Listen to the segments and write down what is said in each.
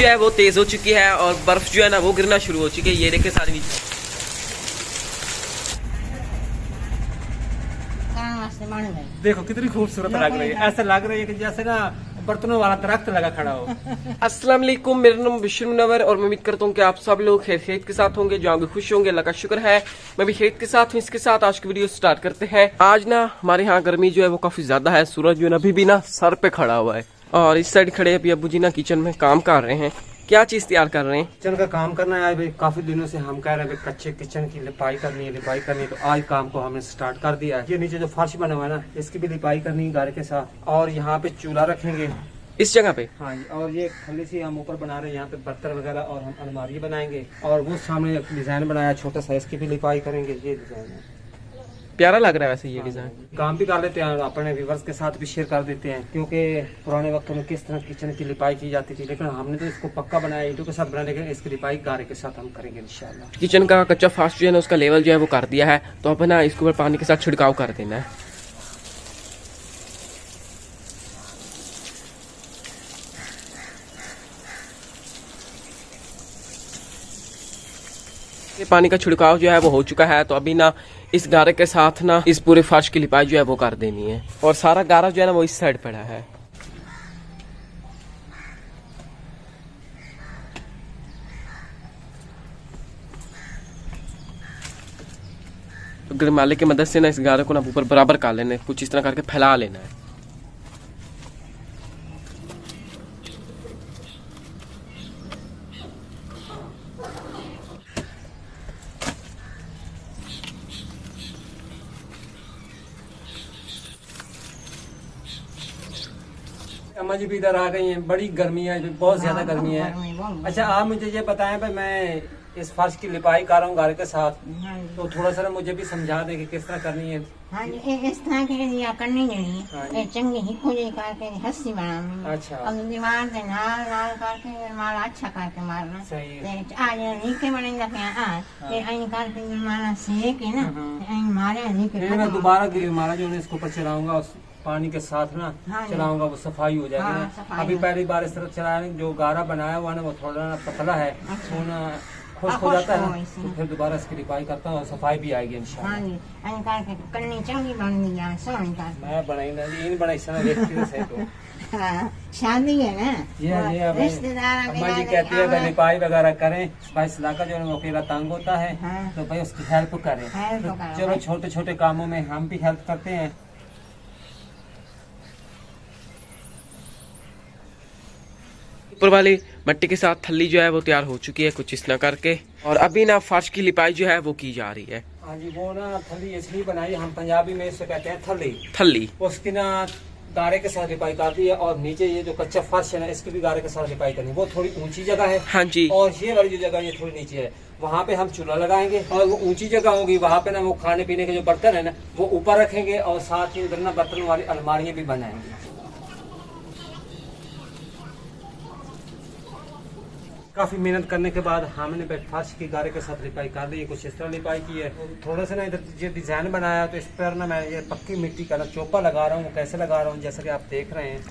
जो है वो तेज हो चुकी है और बर्फ जो है ना वो गिरना शुरू हो चुकी है। ये देखे सारी देखो कितनी खूबसूरत लग रही है, ऐसा लग रही है कि जैसे ना बर्तनों वाला दरख्त लगा खड़ा हो। अस्सलाम वालेकुम, मेरा नाम बिशर मुनव्वर और मैं उम्मीद करता हूँ कि आप सब लोग खैरियत के साथ होंगे, जहाँ भी खुश होंगे। अल्लाह का शुक्र है मैं भी खैरियत के साथ हूँ। इसके साथ आज की वीडियो स्टार्ट करते हैं। आज ना हमारे यहाँ गर्मी जो है वो काफी ज्यादा है। सूरज जो है अभी भी ना सर पे खड़ा हुआ है और इस साइड खड़े अभी अब्बू जी ना किचन में काम कर रहे हैं। क्या चीज तैयार कर रहे हैं? किचन का काम करना है भाई। काफी दिनों से हम कह रहे हैं कच्चे किचन की लिपाई करनी है, तो आज काम को हमने स्टार्ट कर दिया है। ये नीचे जो फर्श बना हुआ है ना, इसकी भी लिपाई करनी है गारे के साथ। और यहाँ पे चूल्हा रखेंगे इस जगह पे। हाँ जी, और ये खली सी हम ऊपर बना रहे हैं, यहाँ पे बर्तन वगैरह और हम अलमारी बनाएंगे। और वो सामने डिजाइन बनाया छोटा सा, इसकी भी लिपाई करेंगे। ये डिजाइन है, प्यारा लग रहा है वैसे ये डिजाइन। काम भी कर लेते हैं, अपने व्यूवर्स के साथ भी शेयर कर देते हैं, क्योंकि पुराने वक्तों में किस तरह किचन की लिपाई की जाती थी। लेकिन हमने तो इसको पक्का बनाया, ईंटों के साथ बनाया, लेकिन इसकी लिपाई गारे के साथ हम करेंगे इंशाल्लाह। किचन का कच्चा फास्ट जो है ना उसका लेवल जो है वो कर दिया है, तो अब ना इसके ऊपर पानी के साथ छिड़काव कर देना है। ये पानी का छिड़काव जो है वो हो चुका है, तो अभी ना इस गारे के साथ ना इस पूरे फर्श की लिपाई जो है वो कर देनी है। और सारा गारा जो है ना वो इस साइड पड़ा है। तो गिरमाले की मदद से ना इस गारे को ना ऊपर बराबर कर लेना है, कुछ इस तरह करके फैला लेना है। अम्मा जी भी इधर आ गई हैं। बड़ी गर्मी है, बहुत ज्यादा गर्मी है। अच्छा आप मुझे ये बताएं भाई, मैं इस फर्श की लिपाई कर रहा हूँ गारे के साथ, तो थोड़ा सा मुझे भी समझा दें कि किस तरह करनी है। हाँ जी, इस तरह की या करनी नहीं हाँ है। चंगी ही खोजी करके हस्सी बनानी। अच्छा। अब दीवार से नाल नाल करके माल अच्छा करके मारना। सही है। आज नीचे बनेगा क्या आज ये अइन करके मारना सेक है ना, अइन मारे नीचे। मैं दोबारा मारा जो इसको ऊपर चलाऊंगा, उस पानी के साथ ना हाँ चलाऊंगा, वो सफाई हो जाएगी ना। सफाई अभी पहली बार इस तरह चलाने, जो गारा बनाया हुआ ना वो थोड़ा ना पतला है, अच्छा। वो ना खुश्क हो जाता है, तो फिर दोबारा इसकी लिपाई करता हूँ और सफाई भी आएगी इंशाल्लाह। हाँ जी, अइन करके करनी चंगी बननी है सोनी का। मैं बनाई ना जी, इन बनाई समय देखती है सही तो। हाँ, शादी है ना, ये रिश्तेदार अम्मा जी कहती है कि लिपाई वगैरह करें भाई, इलाका जो है वो अकेला तंग होता है, हाँ। तो भाई उसकी हेल्प करें। हेल्प तो करो। चलो छोटे छोटे कामों में हम भी हेल्प करते हैं। ऊपर वाली मिट्टी के साथ थल्ली जो है वो तैयार हो चुकी है कुछ इस तरह करके, और अभी ना फर्श की लिपाई जो है वो की जा रही है। हाँ जी, वो ना थली इसलिए बनाई, हम पंजाबी में इसे कहते हैं थली। थल्ली उसकी ना गारे के साथ लिपाई करती है, और नीचे ये जो कच्चा फर्श है ना, इसकी भी गारे के साथ लिपाई करनी है। वो थोड़ी ऊंची जगह है। हाँ जी। और ये वाली जो जगह ये थोड़ी नीचे है, वहाँ पे हम चूल्हा लगाएंगे। और वो ऊंची जगह होगी, वहाँ पे ना वो खाने पीने के जो बर्तन है ना वो ऊपर रखेंगे, और साथ ही उधर ना बर्तन वाली अलमारियां भी बनाएंगे। काफी मेहनत करने के बाद हमने फर्श की गारे के साथ लिपाई कर दी है। कुछ इस तरह लिपाई की है। थोड़ा सा ना इधर ये डिजाइन बनाया, तो इस पर ना मैं ये पक्की मिट्टी का ना चोपा लगा रहा हूँ। कैसे लगा रहा हूँ, जैसा कि आप देख रहे हैं,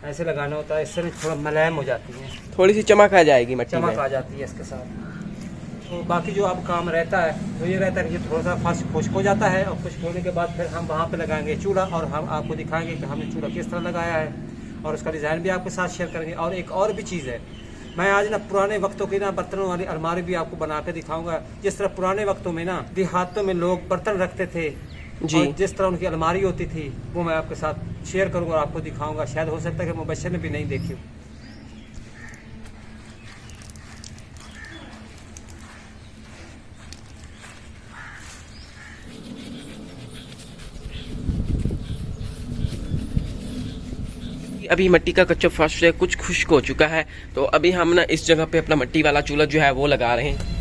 ऐसे लगाना होता है। इससे थोड़ा मुलायम हो जाती है, थोड़ी सी चमक आ जाएगी, मिट्टी में चमक आ जाती है इसके साथ। तो बाकी जो अब काम रहता है वो ये रहता है कि थोड़ा सा फर्श खुश्क हो जाता है, और खुश्क होने के बाद फिर हम वहाँ पे लगाएंगे चूल्हा, और हम आपको दिखाएंगे कि हमने चूल्हा किस तरह लगाया है, और उसका डिज़ाइन भी आपके साथ शेयर करेंगे। और एक और भी चीज़ है, मैं आज ना पुराने वक्तों की ना बर्तनों वाली अलमारी भी आपको बना के दिखाऊंगा। जिस तरह पुराने वक्तों में ना देहातों में लोग बर्तन रखते थे जी, और जिस तरह उनकी अलमारी होती थी, वो मैं आपके साथ शेयर करूंगा और आपको दिखाऊंगा। शायद हो सकता है कि मुबश्शिर ने भी नहीं देखी। अभी मिट्टी का कच्चा फर्श है कुछ खुश्क हो चुका है, तो अभी हम ना इस जगह पे अपना मिट्टी वाला चूल्हा जो है वो लगा रहे हैं।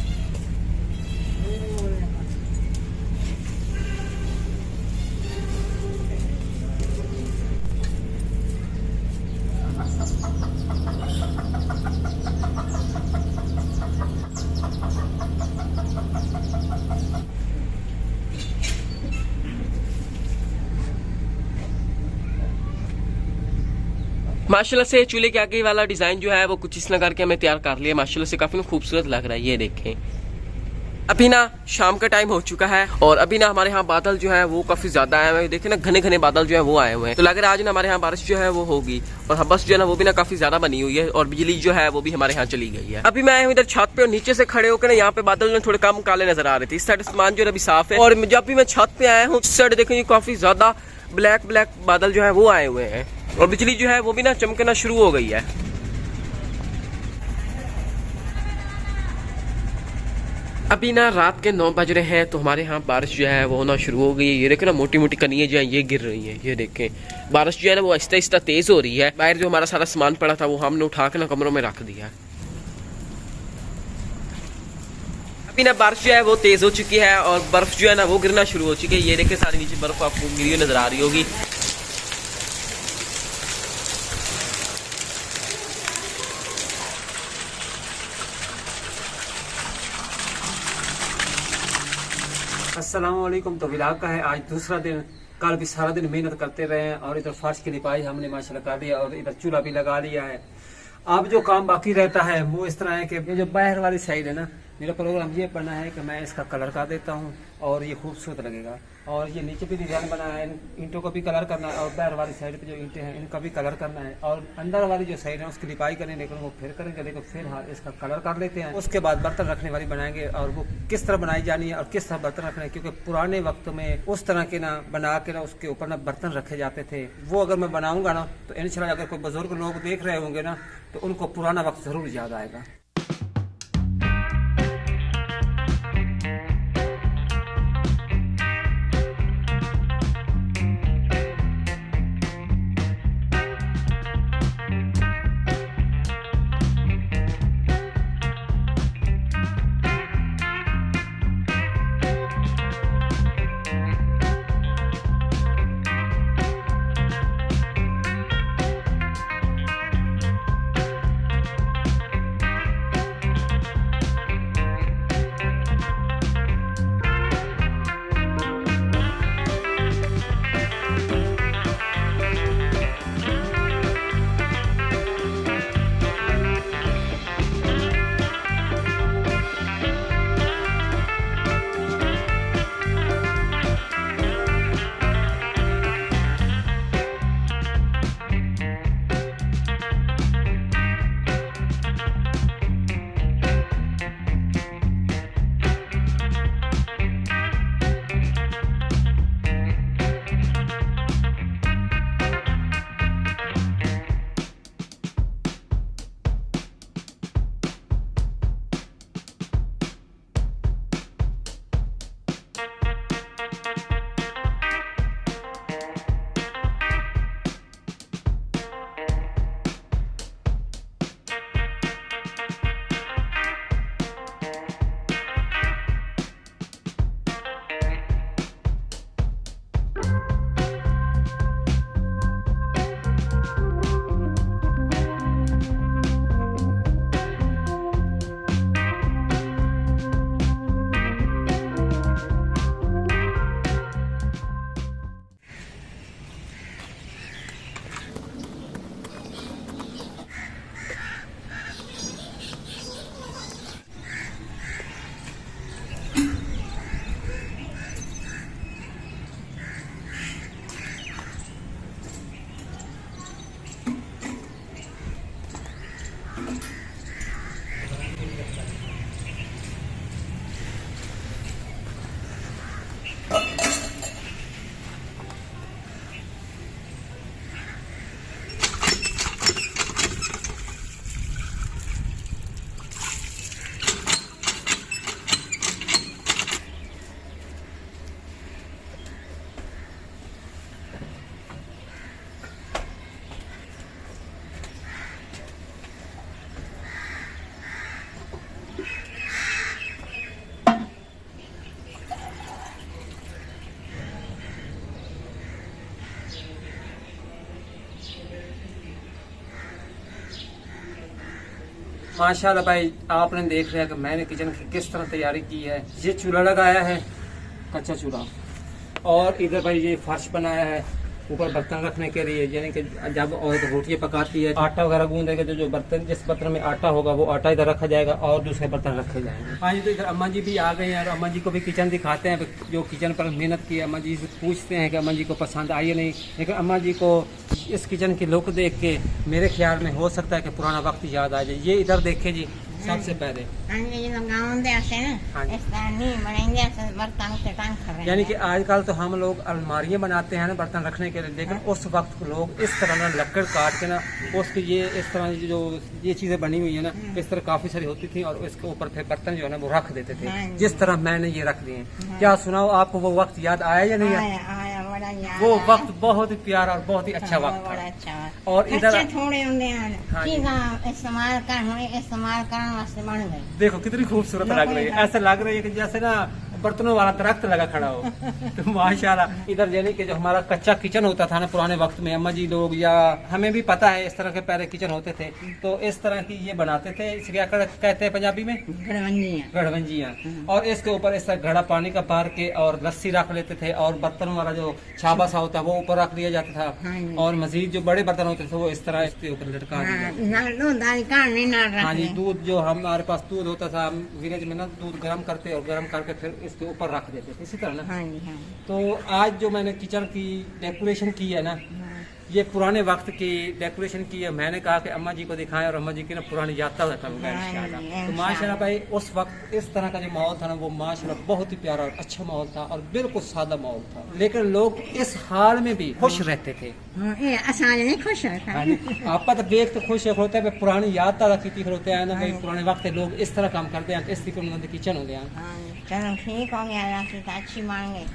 माशाल्लाह से चूल्हे के आगे वाला डिजाइन जो है वो कुछ इस प्रकार के हमें तैयार कर लिया। माशाल्लाह से काफी खूबसूरत लग रहा है। ये देखें, अभी ना शाम का टाइम हो चुका है और अभी ना हमारे यहाँ बादल जो है वो काफी ज्यादा आए हुए हैं। देखे ना घने घने बादल जो है वो आए हुए हैं, तो लग रहा है आज ना हमारे यहाँ बारिश जो है वो होगी। और बस जो है ना वो भी ना काफी ज्यादा बनी हुई है और बिजली जो है वो भी हमारे यहाँ चली गई है। अभी मैं आया हूँ इधर छत पे और नीचे से खड़े होकर ना यहाँ पे बादल जो थोड़े कम काले नजर आ रहे थे। इस साइड आसमान जो है अभी साफ है और जब भी मैं छत पे आया हूँ इस साइड देखेंगे काफी ज्यादा ब्लैक ब्लैक बादल जो है वो आए हुए हैं और बिजली जो है वो भी ना चमकना शुरू हो गई है। अभी ना रात के 9 बज रहे हैं तो हमारे यहाँ बारिश जो है वो होना शुरू हो गई है। ये देखें ना मोटी मोटी कनियाँ जो है ये गिर रही हैं। ये देखें बारिश जो है ना वो आहिस्ता आहिस्ता तेज हो रही है। बाहर जो हमारा सारा सामान पड़ा था वो हमने उठा के ना कमरों में रख दिया। अभी ना बारिश जो है वो तेज हो चुकी है और बर्फ जो है ना वो गिरना शुरू हो चुकी है। ये देखें सारी नीचे बर्फ आपको गिरी हुई नजर आ रही होगी। अस्सलामुअलैकुम। तो विलाग का है आज दूसरा दिन। कल भी सारा दिन मेहनत करते रहे हैं और इधर फर्श की लिपाई हमने माशाल्लाह कर दिया और इधर चूल्हा भी लगा लिया है। अब जो काम बाकी रहता है वो इस तरह है कि ये जो बाहर वाली साइड है ना, मेरा प्रोग्राम ये बना है कि मैं इसका कलर कर देता हूँ और ये खूबसूरत लगेगा। और ये नीचे भी डिजाइन बना है, ईंटों को भी कलर करना है और बाहर वाली साइड पे जो ईंटें हैं इनका भी कलर करना है और अंदर वाली जो साइड है उसकी लिपाई करेंगे, लेकिन वो फिर करेंगे, लेकिन फिर हाँ इसका कलर कर लेते हैं। उसके बाद बर्तन रखने वाली बनाएंगे और वो किस तरह बनाई जानी है और किस तरह बर्तन रखने हैं, क्योंकि पुराने वक्त में उस तरह के ना बना के ना उसके ऊपर ना बर्तन रखे जाते थे। वो अगर मैं बनाऊंगा ना तो इंशाल्लाह अगर कोई बुजुर्ग लोग देख रहे होंगे ना तो उनको पुराना वक्त जरूर याद आएगा। माशाल्लाह भाई आपने देख लिया कि मैंने किचन की किस तरह तैयारी की है। ये चूल्हा लगाया है, कच्चा चूल्हा, और इधर भाई ये फर्श बनाया है ऊपर बर्तन रखने के लिए, यानी कि जब औरत रोटियाँ पकाती है आटा वगैरह गूंदेगा तो जो बर्तन जिस बर्तन में आटा होगा वो आटा इधर रखा जाएगा और दूसरे बर्तन रखे जाएंगे। हाँ जी, तो इधर अम्मा जी भी आ गए हैं और अम्मा जी को भी किचन दिखाते हैं। जो किचन पर मेहनत की अम्मा जी से पूछते हैं कि अम्मा जी को पसंद आई या नहीं, लेकिन अम्मा जी को इस किचन की लुक देख के मेरे ख्याल में हो सकता है कि पुराना वक्त याद आ जाए। ये इधर देखे जी, सबसे पहले ये लोग गाँव दे ऐसे हाँ ना जी। इस तरह नहीं बनाएंगे, ऐसे बर्तन से टांग कर रहे हैं। यानी कि आजकल तो हम लोग अलमारियां बनाते हैं ना बर्तन रखने के लिए, लेकिन उस वक्त लोग इस तरह ना लकड़ काट के ना उसकी ये इस तरह जो ये चीजें बनी हुई है ना इस तरह काफी सारी होती थी और इसके ऊपर फिर बर्तन जो है ना वो रख देते थे, हाँ जी। जिस तरह मैंने ये रख दिए। क्या सुनाओ, आपको वो वक्त याद आया या नहीं आया? आया बड़ा याद वो आया। वक्त बहुत ही प्यारा और बहुत ही अच्छा वक्त बड़ा था। अच्छा वक्त। और इधर खर्चे थोड़े होंगे हैं, हाँ जी। चीज़ां इस्तेमाल करने वास्ते बन गई। देखो कितनी खूबसूरत लग रही है, ऐसा लग रही है कि जैसे ना बर्तनों वाला दरख्त लगा खड़ा हो। तो माशाल्लाह इधर यानी कि जो हमारा कच्चा किचन होता था ना पुराने वक्त में, अम्मा जी लोग या हमें भी पता है इस तरह के पहले किचन होते थे, तो इस तरह की ये बनाते थे। इसे क्या कहते हैं पंजाबी में? गड़वंजियाँ। और इसके ऊपर इस तरह घड़ा पानी का भर के और लस्सी रख लेते थे और बर्तन वाला जो छाबा सा होता है वो ऊपर रख दिया जाता था। हाँ जी। और मजीद जो बड़े बर्तन होते थे वो इस तरह इसके ऊपर लटका दिया। हाँ जी, दूध जो हमारे पास दूध होता था विलेज में ना, दूध गर्म करते और गर्म करके फिर इसके ऊपर रख देते थे, इसी तरह ना। हाँ जी, हाँ। तो आज जो मैंने किचन की डेकोरेशन की है ना, ये पुराने वक्त की डेकोरेशन की है। मैंने कहा कि अम्मा जी को दिखाएं और अम्मा जी की ना पुरानी याद ताज़ा करूंगा इंशाल्लाह। तो माशाल्लाह भाई उस वक्त इस तरह का जो माहौल था ना वो माशाल्लाह बहुत ही प्यारा और अच्छा माहौल था और बिल्कुल सादा माहौल था, लेकिन लोग इस हाल में भी खुश रहते थे। ये आसान नहीं खुश होता हाँ जी, आपका तो देख तो खुश होता है, पुरानी याद ताज़ा की होते हैं ना भाई, पुराने वक्त के लोग इस तरह काम करते हैं, इस तरीके किचन हो गया। चलो ठीक हो गया, अच्छी मांगे।